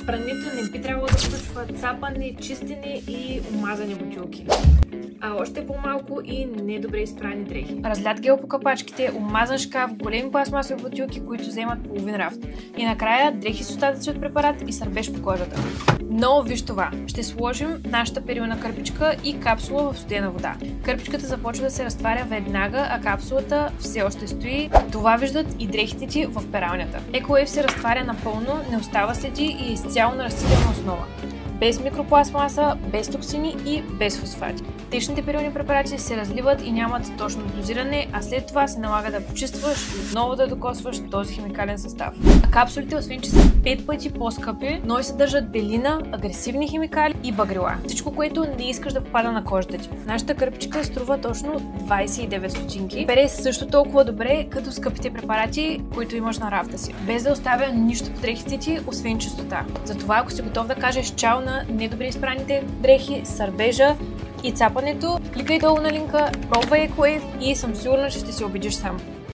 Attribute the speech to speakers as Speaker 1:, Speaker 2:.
Speaker 1: Прането не би трябвало да включва цапане, чистене и омазани бутилки. А още по-малко и недобре изпрани дрехи. Разлят гел по капачките, омазан шкаф, големи пластмасови бутилки, които вземат половин рафт. И накрая дрехи с остатъци от препарат и сърбеж по кожата. Но виж това, ще сложим нашата перилна кърпичка и капсула в студена вода. Кърпичката започва да се разтваря веднага, а капсулата все още стои. Това виждат и дрехите ти в пералнята. EcoWave се разтваря напълно, не остава следи и е изцяло на растителна основа. Без микропластмаса, без токсини и без фосфати. Течните перилни препарати се разливат и нямат точно дозиране, а след това се налага да почистваш и отново да докосваш този химикален състав. А капсулите, освен че са 5 пъти по-скъпи, но и съдържат белина, агресивни химикали и багрила. Всичко, което не искаш да попада на кожата ти. Нашата кърпичка струва точно 29 стотинки. Пере също толкова добре, като скъпите препарати, които имаш на рафта си. Без да оставя нищо по дрехите ти, освен чистота. Затова, ако си готов да кажеш чао на недобре изпраните дрехи, сърбежа и цапането, кликай долу на линка, пробвай EcoWave и съм сигурна, че ще се убедиш сам.